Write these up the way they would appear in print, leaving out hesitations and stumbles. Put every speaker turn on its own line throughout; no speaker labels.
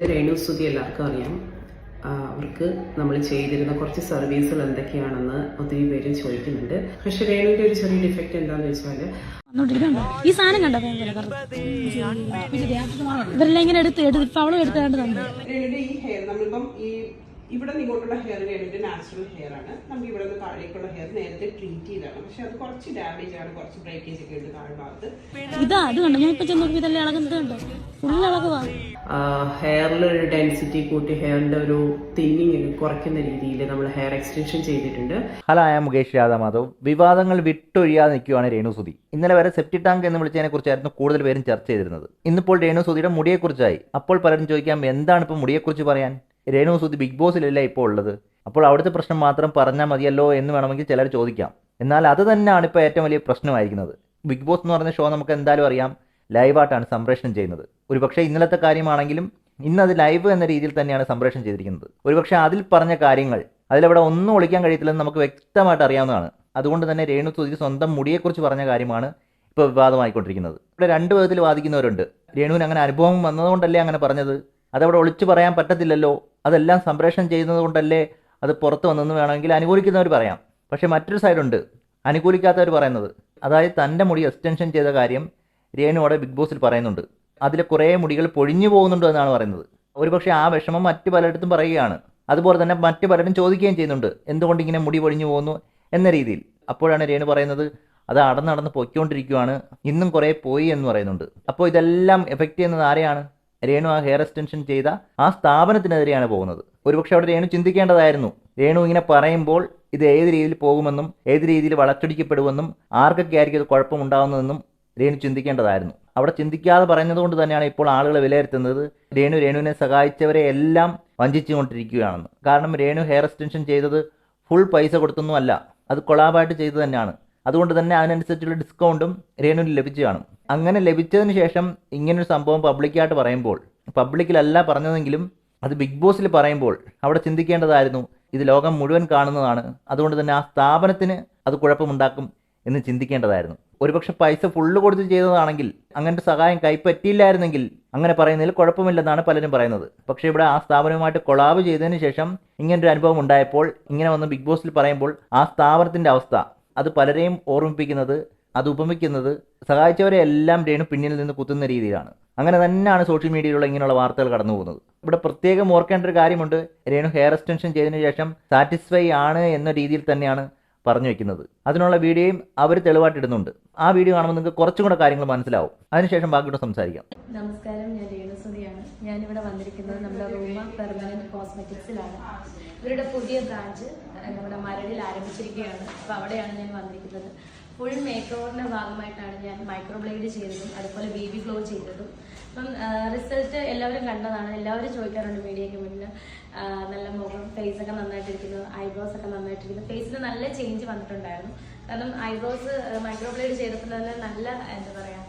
രേണു സുധി എല്ലാവർക്കും അറിയാം. അവർക്ക് നമ്മൾ ചെയ്തിരുന്ന കുറച്ച് സർവീസുകൾ എന്തൊക്കെയാണെന്ന് ഒത്തിരി പേര് ചോദിക്കുന്നുണ്ട്. പക്ഷെ രേണുവിൻ്റെ ഒരു ചെറിയ ഡിഫക്റ്റ് എന്താണെന്ന് വെച്ചാൽ
ഈ സാധനം കണ്ടോ ഇവരെല്ലാം ഇങ്ങനെ എടുത്ത് അവളും എടുത്താണ്ട് തന്നെ
രേണുവിൻ്റെ ഈ ഹെയർ നമ്മളിപ്പം ഇവിടെ നിങ്ങോട്ടുള്ള ഹെയർ രേണുവിൻ്റെ നാച്ചുറൽ ഹെയർ ആണ്. നമ്മൾ ഇവിടെ നിന്ന് താഴേക്കുള്ള ഹെയർ നേരത്തെ ട്രീറ്റ് ചെയ്താണ്. പക്ഷെ അത് കുറച്ച് ഡാമേജ് ആണ്, കുറച്ച് ബ്രേക്കേജ് ഒക്കെ ഉണ്ട് താഴെ ഭാഗത്ത്.
അത് കണ്ടോ ഞാൻ ഇപ്പൊ ചെന്ന് ഇതെല്ലാം ഇളകുന്നത് കണ്ടോ, ഫുൾ ഇളകുവാ.
ഹെയറിൽ ഒരു ഡെൻസിറ്റി കൂട്ടി ഹെയറിന്റെ ഒരു തിന്നിങ് കുറയ്ക്കുന്ന രീതിയിൽ നമ്മൾ ഹെയർ എക്സ്റ്റൻഷൻ ചെയ്തിട്ടുണ്ട്.
ഹലോ, ഞാൻ മുകേഷ് രാധാമാധവ്. വിവാദങ്ങൾ വിട്ടൊഴിയാതെ നിൽക്കുകയാണ് രേണു സുധി. ഇന്നലെ വരെ സെപ്റ്റി ടാങ്ക് എന്ന് വിളിച്ചതിനെ കുറിച്ചായിരുന്നു കൂടുതൽ പേരും ചർച്ച ചെയ്തിരുന്നത്. ഇന്നിപ്പോൾ രേണു സുധിയുടെ മുടിയെക്കുറിച്ചായി. അപ്പോൾ പലരും ചോദിക്കാം, എന്താണ് ഇപ്പോൾ മുടിയെക്കുറിച്ച് പറയാൻ? രേണു സുധി ബിഗ് ബോസിലല്ല ഇപ്പോൾ ഉള്ളത്, അപ്പോൾ അവിടുത്തെ പ്രശ്നം മാത്രം പറഞ്ഞാൽ മതിയല്ലോ എന്ന് വേണമെങ്കിൽ ചിലർ ചോദിക്കാം. എന്നാൽ അത് തന്നെയാണ് ഇപ്പോൾ ഏറ്റവും വലിയ പ്രശ്നമായിരിക്കുന്നത്. ബിഗ് ബോസ് എന്ന് പറയുന്ന ഷോ നമുക്ക് എന്തായാലും അറിയാം, ലൈവായിട്ടാണ് സംപ്രേഷണം ചെയ്യുന്നത്. ഒരുപക്ഷെ ഇന്നലത്തെ കാര്യമാണെങ്കിലും ഇന്നത് ലൈവ് എന്ന രീതിയിൽ തന്നെയാണ് സംപ്രേഷണം ചെയ്തിരിക്കുന്നത്. ഒരുപക്ഷെ അതിൽ പറഞ്ഞ കാര്യങ്ങൾ അതിലവിടെ ഒന്നും ഒളിക്കാൻ കഴിയത്തില്ലെന്ന് നമുക്ക് വ്യക്തമായിട്ട് അറിയാവുന്നതാണ്. അതുകൊണ്ട് തന്നെ രേണു സുധി സ്വന്തം മുടിയെക്കുറിച്ച് പറഞ്ഞ കാര്യമാണ് ഇപ്പോൾ വിവാദമായിക്കൊണ്ടിരിക്കുന്നത്. ഇവിടെ രണ്ട് വിധത്തിൽ വാദിക്കുന്നവരുണ്ട്. രേണുവിന് അങ്ങനെ അനുഭവം വന്നതുകൊണ്ടല്ലേ അങ്ങനെ പറഞ്ഞത്, അതവിടെ ഒളിച്ചു പറയാൻ പറ്റത്തില്ലല്ലോ, അതെല്ലാം സംപ്രേഷണം ചെയ്യുന്നത് കൊണ്ടല്ലേ അത് പുറത്ത് വന്നെന്ന് വേണമെങ്കിൽ അനുകൂലിക്കുന്നവർ പറയാം. പക്ഷേ മറ്റൊരു സൈഡുണ്ട് അനുകൂലിക്കാത്തവർ പറയുന്നത്. അതായത് തൻ്റെ മുടി എക്സ്റ്റൻഷൻ ചെയ്ത കാര്യം രേണു അവിടെ ബിഗ് ബോസിൽ പറയുന്നുണ്ട്. അതിൽ കുറേ മുടികൾ പൊഴിഞ്ഞു പോകുന്നുണ്ട് എന്നാണ് പറയുന്നത്. ഒരുപക്ഷെ ആ വിഷമം മറ്റു പലയിടത്തും പറയുകയാണ്. അതുപോലെ തന്നെ മറ്റു പലരും ചോദിക്കുകയും ചെയ്യുന്നുണ്ട്, എന്തുകൊണ്ട് ഇങ്ങനെ മുടി പൊഴിഞ്ഞു പോകുന്നു എന്ന രീതിയിൽ. അപ്പോഴാണ് രേണു പറയുന്നത്, അത് നടന്ന് പൊയ്ക്കൊണ്ടിരിക്കുകയാണ്, ഇന്നും കുറേ പോയി എന്ന് പറയുന്നുണ്ട്. അപ്പോൾ ഇതെല്ലാം എഫക്റ്റ് ചെയ്യുന്നത് ആരെയാണ്? രേണു ആ ഹെയർ എക്സ്റ്റൻഷൻ ചെയ്ത ആ സ്ഥാപനത്തിനെതിരെയാണ് പോകുന്നത്. ഒരുപക്ഷെ അവിടെ രേണു ചിന്തിക്കേണ്ടതായിരുന്നു, രേണു ഇങ്ങനെ പറയുമ്പോൾ ഇത് ഏത് രീതിയിൽ പോകുമെന്നും ഏത് രീതിയിൽ വളച്ചൊടിക്കപ്പെടുമെന്നും ആർക്കൊക്കെ ആയിരിക്കും അത് കുഴപ്പമുണ്ടാകുന്നതെന്നും രേണു ചിന്തിക്കേണ്ടതായിരുന്നു. അവിടെ ചിന്തിക്കാതെ പറയുന്നത് കൊണ്ട് തന്നെയാണ് ഇപ്പോൾ ആളുകൾ വിലയിരുത്തുന്നത് രേണുവിനെ സഹായിച്ചവരെ എല്ലാം വഞ്ചിച്ചുകൊണ്ടിരിക്കുകയാണെന്ന്. കാരണം രേണു ഹെയർ എക്സ്റ്റൻഷൻ ചെയ്തത് ഫുൾ പൈസ കൊടുത്തൊന്നും അല്ല, അത് കൊളാബായിട്ട് ചെയ്തു തന്നെയാണ്. അതുകൊണ്ട് തന്നെ അതിനനുസരിച്ചുള്ള ഡിസ്കൗണ്ടും രേണുവിന് ലഭിച്ചു കാണും. അങ്ങനെ ലഭിച്ചതിന് ശേഷം ഇങ്ങനൊരു സംഭവം പബ്ലിക്കായിട്ട് പറയുമ്പോൾ, പബ്ലിക്കിലല്ല പറഞ്ഞതെങ്കിലും അത് ബിഗ് ബോസിൽ പറയുമ്പോൾ അവിടെ ചിന്തിക്കേണ്ടതായിരുന്നു, ഇത് ലോകം മുഴുവൻ കാണുന്നതാണ്, അതുകൊണ്ട് തന്നെ ആ സ്ഥാപനത്തിന് അത് കുഴപ്പമുണ്ടാക്കും എന്ന് ചിന്തിക്കേണ്ടതായിരുന്നു. ഒരുപക്ഷെ പൈസ ഫുള്ള് കൊടുത്ത് ചെയ്തതാണെങ്കിൽ, അങ്ങനത്തെ സഹായം കൈപ്പറ്റിയില്ലായിരുന്നെങ്കിൽ അങ്ങനെ പറയുന്നതിൽ കുഴപ്പമില്ലെന്നാണ് പലരും പറയുന്നത്. പക്ഷേ ഇവിടെ ആ സ്ഥാപനവുമായിട്ട് കൊളാബ് ചെയ്തതിന് ശേഷം ഇങ്ങനൊരു അനുഭവം ഉണ്ടായപ്പോൾ ഇങ്ങനെ വന്ന് ബിഗ് ബോസിൽ പറയുമ്പോൾ ആ സ്ഥാപനത്തിൻ്റെ അവസ്ഥ അത് പലരെയും ഓർമ്മിപ്പിക്കുന്നത്, അത് ഉപമിക്കുന്നത് സഹായിച്ചവരെ എല്ലാം രേണു പിന്നിൽ നിന്ന് കുത്തുന്ന രീതിയിലാണ്. അങ്ങനെ തന്നെയാണ് സോഷ്യൽ മീഡിയയിലുള്ള ഇങ്ങനെയുള്ള വാർത്തകൾ കടന്നു പോകുന്നത്. ഇവിടെ പ്രത്യേകം ഓർക്കേണ്ട ഒരു കാര്യമുണ്ട്, രേണു ഹെയർ എക്സ്റ്റൻഷൻ ചെയ്തതിനു ശേഷം സാറ്റിസ്ഫൈ ആണ് എന്ന രീതിയിൽ തന്നെയാണ് പറഞ്ഞു വെക്കുന്നത്. അതിനുള്ള വീഡിയോയും അവർ തെളിവായിട്ടിടുന്നുണ്ട്. ആ വീഡിയോ കാണുമ്പോൾ നിങ്ങൾക്ക് കുറച്ചും കൂടെ കാര്യങ്ങൾ മനസ്സിലാവും. അതിനുശേഷം ബാക്കിയോട് സംസാരിക്കാം.
നമസ്കാരം, ഞാൻ രേണു സുധിയാണ്. ഞാനിവിടെ വന്നിരിക്കുന്നത് നമ്മുടെ റൂമ പെർമനന്റ് കോസ്മെറ്റിക്സിലാണ്. ഇവരുടെ പുതിയ ബ്രാഞ്ച് നമ്മുടെ മരടിൽ ആരംഭിച്ചിരിക്കുകയാണ്. അപ്പോൾ അവിടെയാണ് ഞാൻ വന്നിരിക്കുന്നത്. ഫുൾ മേക്ക് ഓവറിൻ്റെ ഭാഗമായിട്ടാണ് ഞാൻ മൈക്രോബ്ലേഡ് ചെയ്തതും അതുപോലെ ബേബി ഗ്ലോ ചെയ്തതും. അപ്പം റിസൾട്ട് എല്ലാവരും കണ്ടതാണ്. എല്ലാവരും ചോദിക്കാറുണ്ട് മീഡിയയ്ക്ക് മുന്നിൽ, നല്ല മുഖം, ഫേസൊക്കെ നന്നായിട്ടിരിക്കുന്നു, ഐബ്രോസ് ഒക്കെ നന്നായിട്ടിരിക്കുന്നു. ഫേസിൽ നല്ല ചേഞ്ച് വന്നിട്ടുണ്ടായിരുന്നു. കാരണം ഐബ്രോസ് മൈക്രോബ്ലേഡ് ചെയ്തപ്പോൾ തന്നെ നല്ല എന്താ പറയുക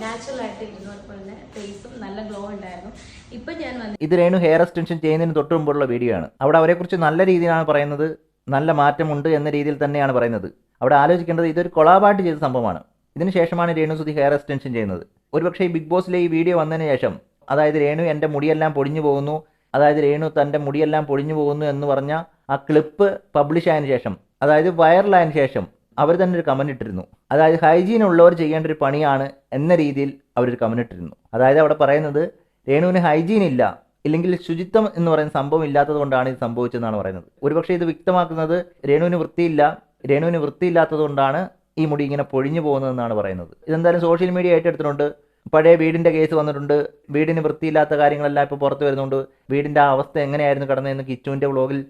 നാച്ചുറൽ ആയിട്ട് ഇരുന്നു. അതുപോലെ തന്നെ ഫേസും നല്ല ഗ്ലോ ഉണ്ടായിരുന്നു. ഇപ്പം ഞാൻ
ഇത് രേണു ഹെയർ എക്സ്റ്റൻഷൻ ചെയ്യുന്നതിന് തൊട്ട് മുമ്പുള്ള വീഡിയോ ആണ്. അവിടെ അവരെക്കുറിച്ച് നല്ല രീതിയിലാണ് പറയുന്നത്, നല്ല മാറ്റമുണ്ട് എന്ന രീതിയിൽ തന്നെയാണ് പറയുന്നത്. അവിടെ ആലോചിക്കേണ്ടത് ഇതൊരു കൊളാബായിട്ട് ചെയ്ത സംഭവമാണ്. ഇതിന് ശേഷമാണ് രേണു സുധി ഹെയർ എക്സ്റ്റൻഷൻ ചെയ്യുന്നത്. ഒരുപക്ഷെ ഈ ബിഗ് ബോസിലെ ഈ വീഡിയോ വന്നതിന് ശേഷം, അതായത് രേണു എൻ്റെ മുടിയെല്ലാം പൊടിഞ്ഞു പോകുന്നു, അതായത് രേണു തൻ്റെ മുടിയെല്ലാം പൊടിഞ്ഞു പോകുന്നു എന്ന് പറഞ്ഞ ആ ക്ലിപ്പ് പബ്ലിഷ് ആയതിനു ശേഷം, അതായത് വൈറലായതിനു ശേഷം അവർ തന്നെ ഒരു കമൻറ്റ് ഇട്ടിരുന്നു. അതായത് ഹൈജീൻ ഉള്ളവർ ചെയ്യേണ്ട ഒരു പണിയാണ് എന്ന രീതിയിൽ അവരൊരു കമൻറ്റ് ഇട്ടിരുന്നു. അതായത് അവിടെ പറയുന്നത് രേണുവിന് ഹൈജീൻ ഇല്ല, ഇല്ലെങ്കിൽ ശുചിത്വം എന്ന് പറയുന്ന സംഭവം ഇല്ലാത്തത് കൊണ്ടാണ് ഇത് സംഭവിച്ചതെന്നാണ് പറയുന്നത്. ഒരുപക്ഷെ ഇത് വ്യക്തമാക്കുന്നത് രേണുവിന് വൃത്തിയില്ലാത്തത് കൊണ്ടാണ് ഈ മുടി ഇങ്ങനെ പൊഴിഞ്ഞു പോകുന്നതെന്നാണ് പറയുന്നത്. ഇതെന്തായാലും സോഷ്യൽ മീഡിയ ഏറ്റെടുത്തിട്ടുണ്ട്. പഴയ വീടിൻ്റെ കേസ് വന്നിട്ടുണ്ട്. വീടിന് വൃത്തിയില്ലാത്ത കാര്യങ്ങളെല്ലാം ഇപ്പോൾ പുറത്ത് വരുന്നുണ്ട്. വീടിൻ്റെ ആ അവസ്ഥ എങ്ങനെയായിരുന്നു കിടന്നതെന്ന് കിച്ചുവിൻ്റെ വ്ളോഗിൽ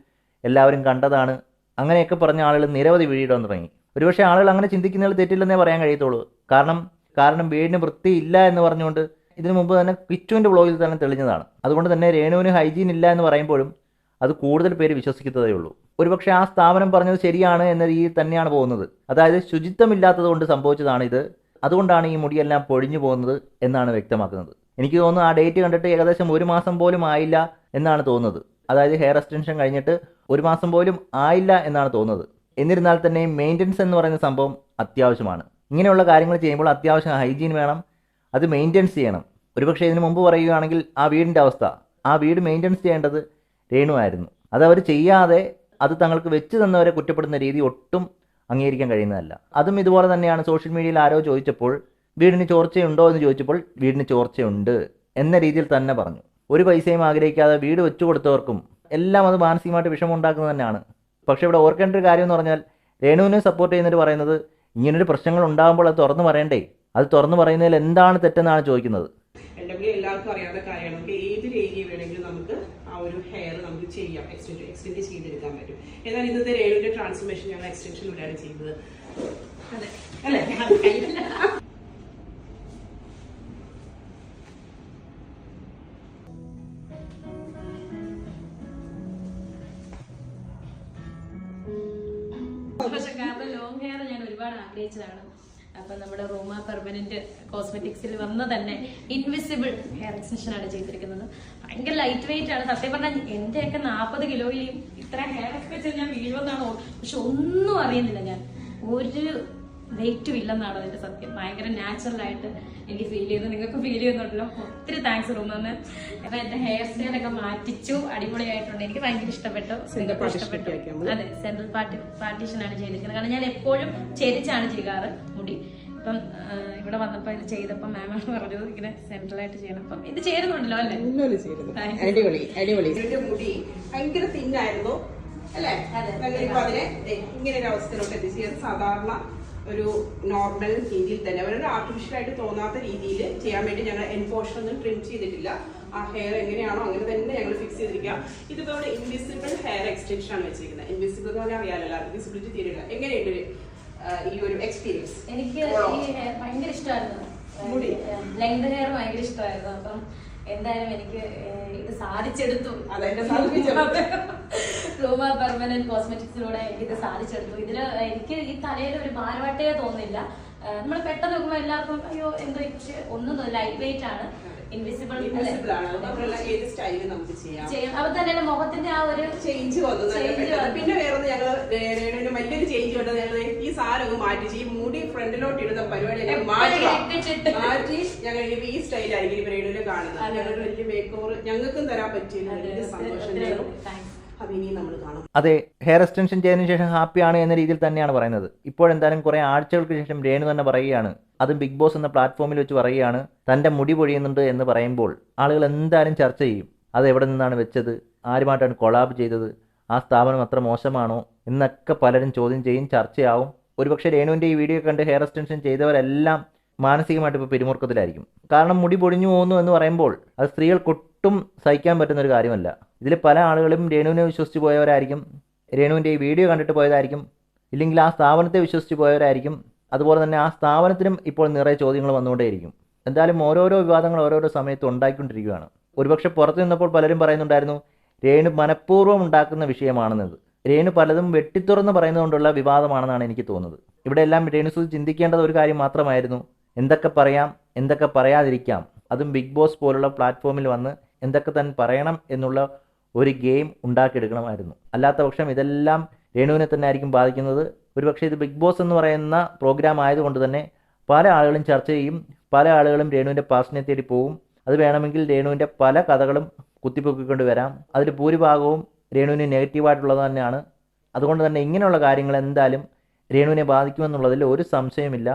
എല്ലാവരും കണ്ടതാണ്. അങ്ങനെയൊക്കെ പറഞ്ഞ ആളുകൾ നിരവധി വീഡിയോയിടാൻ തുടങ്ങി. ഒരുപക്ഷെ ആളുകൾ അങ്ങനെ ചിന്തിക്കുന്നതിൽ തെറ്റില്ലെന്നേ പറയാൻ കഴിയത്തുള്ളൂ. കാരണം വീടിന് വൃത്തിയില്ല എന്ന് പറഞ്ഞുകൊണ്ട് ഇതിനു മുമ്പ് തന്നെ കിച്ചുവിൻ്റെ വ്ളോഗിൽ തന്നെ തെളിഞ്ഞതാണ്. അതുകൊണ്ട് തന്നെ രേണുവിന് ഹൈജീൻ ഇല്ല എന്ന് പറയുമ്പോഴും അത് കൂടുതൽ പേര് വിശ്വസിക്കുന്നതേ ഉള്ളൂ. ഒരുപക്ഷെ ആ സ്ഥാപനം പറഞ്ഞത് ശരിയാണ് എന്ന രീതിയിൽ തന്നെയാണ് പോകുന്നത്. അതായത് ശുചിത്വമില്ലാത്തത് കൊണ്ട് സംഭവിച്ചതാണ് ഇത്, അതുകൊണ്ടാണ് ഈ മുടിയെല്ലാം പൊഴിഞ്ഞു പോകുന്നത് എന്നാണ് വ്യക്തമാക്കുന്നത്. എനിക്ക് തോന്നുന്നു ആ ഡേറ്റ് കണ്ടിട്ട് ഏകദേശം 1 മാസം പോലും ആയില്ല എന്നാണ് തോന്നുന്നത്. അതായത് ഹെയർ എക്സ്റ്റൻഷൻ കഴിഞ്ഞിട്ട് 1 മാസം പോലും ആയില്ല എന്നാണ് തോന്നുന്നത്. എന്നിരുന്നാൽ തന്നെ മെയിൻ്റനൻസ് എന്ന് പറയുന്ന സംഭവം അത്യാവശ്യമാണ്. ഇങ്ങനെയുള്ള കാര്യങ്ങൾ ചെയ്യുമ്പോൾ അത്യാവശ്യം ഹൈജീൻ വേണം, അത് മെയിൻ്റെനൻസ് ചെയ്യണം. ഒരുപക്ഷെ ഇതിനു മുമ്പ് പറയുകയാണെങ്കിൽ ആ വീടിൻ്റെ അവസ്ഥ, ആ വീട് മെയിൻ്റനൻസ് ചെയ്യേണ്ടത് രേണു ആയിരുന്നു. അതവർ ചെയ്യാതെ അത് തങ്ങൾക്ക് വെച്ച് തന്നവരെ കുറ്റപ്പെടുന്ന രീതി ഒട്ടും അംഗീകരിക്കാൻ കഴിയുന്നതല്ല. അതും ഇതുപോലെ തന്നെയാണ്. സോഷ്യൽ മീഡിയയിൽ ആരോ ചോദിച്ചപ്പോൾ വീടിന് ചോർച്ചയുണ്ടോ എന്ന് ചോദിച്ചപ്പോൾ വീടിന് ചോർച്ചയുണ്ട് എന്ന രീതിയിൽ തന്നെ പറഞ്ഞു. ഒരു പൈസയും ആഗ്രഹിക്കാതെ വീട് വെച്ചു കൊടുത്തവർക്കും എല്ലാം അത് മാനസികമായിട്ട് വിഷമമുണ്ടാക്കുന്നത് തന്നെയാണ്. പക്ഷേ ഇവിടെ ഓർക്കേണ്ട ഒരു കാര്യം എന്ന് പറഞ്ഞാൽ രേണുവിനെ സപ്പോർട്ട് ചെയ്യുന്നവർ പറയുന്നത് ഇങ്ങനൊരു പ്രശ്നങ്ങൾ ഉണ്ടാകുമ്പോൾ അത് തുറന്നു പറയണ്ടേ, അത് തുറന്നു പറയുന്നതിൽ എന്താണ് തെറ്റെന്നാണ് ചോദിക്കുന്നത്.
എല്ലാവർക്കും അറിയാവുന്ന കാര്യമാണ്. നമുക്ക് ഏതൊരു ഏരിയ വേണമെങ്കിലും നമുക്ക് ആ ഒരു ഹെയർ നമുക്ക് ചെയ്യാം, എക്സ്റ്റെൻഡ് ചെയ്തെടുക്കാൻ പറ്റും. എന്നാൽ ഇന്നത്തെ രേണുവിന്റെ ട്രാൻസ്ഫോർമേഷൻ ഞങ്ങൾ എക്സ്റ്റൻഷനിലൂടെയാണ് ചെയ്തത് അല്ലേ?
പക്ഷെ കാരണം ലോങ് ഹെയർ ഞാൻ ഒരുപാട് ആഗ്രഹിച്ചതാണ്. അപ്പൊ നമ്മുടെ റൂമ പെർമനന്റ് കോസ്മെറ്റിക്സിൽ വന്ന് തന്നെ ഇൻവിസിബിൾ ഹെയർ എക്സ്റ്റൻഷൻ ആണ് ചെയ്തിരിക്കുന്നത്. ഭയങ്കര ലൈറ്റ് വെയിറ്റ് ആണ്. സത്യം പറഞ്ഞാൽ എന്റെയൊക്കെ 40 കിലോയിലും ഇത്ര ഹെയർ ഒക്കെ വെച്ചാൽ ഞാൻ വീഴുമെന്നാണ്. പക്ഷെ ഒന്നും അറിയുന്നില്ല, ഞാൻ ഒരു വെയിറ്റും ഇല്ലെന്നാണ് അതിന്റെ സത്യം. ഭയങ്കര നാച്ചുറൽ ആയിട്ട് എനിക്ക് ഫീൽ ചെയ്തു. നിങ്ങൾക്ക് ഫീൽ ചെയ്യുന്നുണ്ടല്ലോ. ഒത്തിരി താങ്ക്സ് റൂമെന്ന്. അപ്പൊ എന്റെ ഹെയർ സ്റ്റൈൽ ഒക്കെ മാറ്റിച്ചു, അടിപൊളിയായിട്ടുണ്ട്. എനിക്ക് ഭയങ്കര ഇഷ്ടപ്പെട്ടു. അതെ, സെൻട്രൽ പാർട്ടീഷൻ ആണ് ചെയ്തിരിക്കുന്നത്. കാരണം ഞാൻ എപ്പോഴും ചെരിച്ചാണ് ചെയ്യാറ് മുടി. ഇപ്പം ഇവിടെ വന്നപ്പോ ഇത് ചെയ്തപ്പോ മാമാണ് പറഞ്ഞത് ഇങ്ങനെ സെൻട്രൽ ആയിട്ട് ചെയ്യണം. അപ്പം ഇത് ചേരുന്നുണ്ടല്ലോ അല്ലേ?
അടിപൊളി അടിപൊളി. മുടി ഭയങ്കര തിന്നായിരുന്നു അല്ലേ? അതിനെ ഇങ്ങനെ ഒരു അവസ്ഥയിലോട്ട് എത്തിച്ചത് സാധാരണ ഒരു നോർമൽ രീതിയിൽ തന്നെ അവരൊരു ആർട്ടിഫിഷ്യൽ ആയിട്ട് തോന്നാത്ത രീതിയിൽ ചെയ്യാൻ വേണ്ടി ഞങ്ങൾ എൻ പോർഷൻ ഒന്നും ട്രിം ചെയ്തിട്ടില്ല. ആ ഹെയർ എങ്ങനെയാണോ അങ്ങനെ തന്നെ ഞങ്ങൾ ഫിക്സ് ചെയ്തിരിക്കുക. ഇതിപ്പോൾ ഇൻവിസിബിൾ ഹെയർ എക്സ്റ്റൻഷൻ ആണ് വെച്ചിരിക്കുന്നത്. ഇൻവിസിബിൾ എന്ന് പറഞ്ഞാൽ അറിയാലോ, വിസിബിലിറ്റി തീരില്ല. എങ്ങനെയുണ്ട് ഈ ഒരു എക്സ്പീരിയൻസ്?
എനിക്ക് ഈ ഹെയർ ഭയങ്കര ഇഷ്ടമായിരുന്നു. മുടി ലെങ്ത് ഹെയർ ഭയങ്കര ഇഷ്ടമായിരുന്നു. അപ്പം എന്തായാലും എനിക്ക് ഇത് സാധിച്ചെടുത്തു. റൂമ പെർമനന്റ് കോസ്മെറ്റിക്സിലൂടെ എനിക്ക് ഇത് സാധിച്ചെടുത്തു. ഇതില് എനിക്ക് ഈ തലയിൽ ഒരു ഭാരവാട്ടേ തോന്നില്ല. നമ്മൾ പെട്ടെന്ന് നോക്കുമ്പോൾ എല്ലാവർക്കും അയ്യോ എന്തോ ഒന്നും ലൈറ്റ് വെയിറ്റ് ആണ്, ഇൻവിസിബിൾ ആണ്.
ഏത് സ്റ്റൈലിൽ നമുക്ക് ചെയ്യാം.
അപ്പൊ തന്നെ മുഖത്തിന്റെ ആ ഒരു
ചേഞ്ച് വന്നു. പിന്നെ വേറെ ഞങ്ങള് വലിയൊരു ചേഞ്ച് കണ്ടത് ഞങ്ങൾ ഈ സാധനം ഒന്ന് മാറ്റി ഈ മുടി ഫ്രണ്ടിലോട്ട് ഇടുന്ന പരിപാടി ഞങ്ങൾ മാറ്റി ഞങ്ങൾ ഈ സ്റ്റൈലായിരിക്കും ഇവ റേഡിയോയില് കാണുന്നത്. ഞങ്ങളുടെ വലിയ മേക്ക് ഓവർ ഞങ്ങൾക്കും തരാൻ പറ്റിയില്ല. വലിയ സന്തോഷം. അത് ഇനി നമ്മൾ കാണും.
അതെ, ഹെയർ എക്സ്റ്റൻഷൻ ചെയ്തതിനു ശേഷം ഹാപ്പിയാണ് എന്ന രീതിയിൽ തന്നെയാണ് പറയുന്നത്. ഇപ്പോഴെന്തായാലും കുറെ ആഴ്ചകൾക്ക് ശേഷം രേണു തന്നെ പറയുകയാണ്, അതും ബിഗ് ബോസ് എന്ന പ്ലാറ്റ്ഫോമിൽ വെച്ച് പറയുകയാണ്, തൻ്റെ മുടി പൊഴിയുന്നുണ്ട് എന്ന് പറയുമ്പോൾ ആളുകൾ എന്തായാലും ചർച്ച ചെയ്യും. അത് എവിടെ നിന്നാണ് വെച്ചത്, ആരുമായിട്ടാണ് കൊളാബ് ചെയ്തത്, ആ സ്ഥാപനം അത്ര മോശമാണോ എന്നൊക്കെ പലരും ചോദ്യം ചെയ്യും, ചർച്ചയാവും. ഒരുപക്ഷെ രേണുവിൻ്റെ ഈ വീഡിയോ കണ്ട് ഹെയർ എക്സ്റ്റൻഷൻ ചെയ്തവരെല്ലാം മാനസികമായിട്ട് ഇപ്പോൾ പിരിമുറുക്കത്തിലായിരിക്കും. കാരണം മുടി പൊടിഞ്ഞു പോകുന്നു എന്ന് പറയുമ്പോൾ അത് സ്ത്രീകൾക്കൊട്ടും സഹിക്കാൻ പറ്റുന്ന ഒരു കാര്യമല്ല. ഇതിൽ പല ആളുകളും രേണുവിനെ വിശ്വസിച്ച് പോയവരായിരിക്കും, രേണുവിൻ്റെ ഈ വീഡിയോ കണ്ടിട്ട് പോയതായിരിക്കും, ഇല്ലെങ്കിൽ ആ സ്ഥാപനത്തെ വിശ്വസിച്ച് പോയവരായിരിക്കും. അതുപോലെ തന്നെ ആ സ്ഥാപനത്തിനും ഇപ്പോൾ നിറയെ ചോദ്യങ്ങൾ വന്നുകൊണ്ടേയിരിക്കും. എന്തായാലും ഓരോരോ വിവാദങ്ങൾ ഓരോരോ സമയത്ത് ഉണ്ടായിക്കൊണ്ടിരിക്കുകയാണ്. ഒരുപക്ഷെ പുറത്തു നിന്നപ്പോൾ പലരും പറയുന്നുണ്ടായിരുന്നു രേണു മനഃപൂർവ്വം ഉണ്ടാക്കുന്ന വിഷയമാണെന്നത്. രേണു പലതും വെട്ടിത്തുറന്ന് പറയുന്നതുകൊണ്ടുള്ള വിവാദമാണെന്നാണ് എനിക്ക് തോന്നുന്നത്. ഇവിടെ എല്ലാം രേണുസുതി ചിന്തിക്കേണ്ടത് ഒരു കാര്യം മാത്രമായിരുന്നു, എന്തൊക്കെ പറയാം എന്തൊക്കെ പറയാതിരിക്കാം, അതും ബിഗ് ബോസ് പോലുള്ള പ്ലാറ്റ്ഫോമിൽ വന്ന് എന്തൊക്കെ തന്നെ പറയണം എന്നുള്ള ഒരു ഗെയിം ഉണ്ടാക്കിയെടുക്കണമായിരുന്നു. അല്ലാത്ത പക്ഷം ഇതെല്ലാം രേണുവിനെ തന്നെ ആയിരിക്കും ബാധിക്കുന്നത്. ഒരുപക്ഷെ ഇത് ബിഗ് ബോസ് എന്ന് പറയുന്ന പ്രോഗ്രാം ആയതുകൊണ്ട് തന്നെ പല ആളുകളും ചർച്ച ചെയ്യും, പല ആളുകളും രേണുവിൻ്റെ പാർട്ടിനെ തേടി പോകും. അത് വേണമെങ്കിൽ രേണുവിൻ്റെ പല കഥകളും കുത്തിപ്പൊക്കിക്കൊണ്ട് വരാം. അതിൽ ഭൂരിഭാഗവും രേണുവിന് നെഗറ്റീവായിട്ടുള്ളത് തന്നെയാണ്. അതുകൊണ്ട് തന്നെ ഇങ്ങനെയുള്ള കാര്യങ്ങൾ എന്തായാലും രേണുവിനെ ബാധിക്കുമെന്നുള്ളതിൽ ഒരു സംശയമില്ല.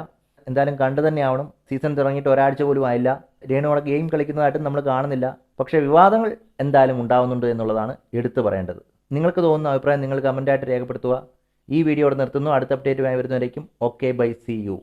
എന്തായാലും കണ്ടു തന്നെയാവണം. സീസൺ തുടങ്ങിയിട്ട് ഒരാഴ്ച പോലും ആയില്ല, രേണു അവിടെ ഗെയിം കളിക്കുന്നതായിട്ടും നമ്മൾ കാണുന്നില്ല. പക്ഷേ വിവാദങ്ങൾ എന്തായാലും ഉണ്ടാവുന്നുണ്ട് എന്നുള്ളതാണ് എടുത്തു പറയേണ്ടത്. നിങ്ങൾക്ക് തോന്നുന്ന അഭിപ്രായം നിങ്ങൾ കമൻറ്റായിട്ട് രേഖപ്പെടുത്തുക. ഈ വീഡിയോ ഇവിടെ നിർത്തുന്നു. അടുത്ത അപ്ഡേറ്റുമായി വരുന്നവരേക്കും ഓക്കെ ബൈ, സീ യു.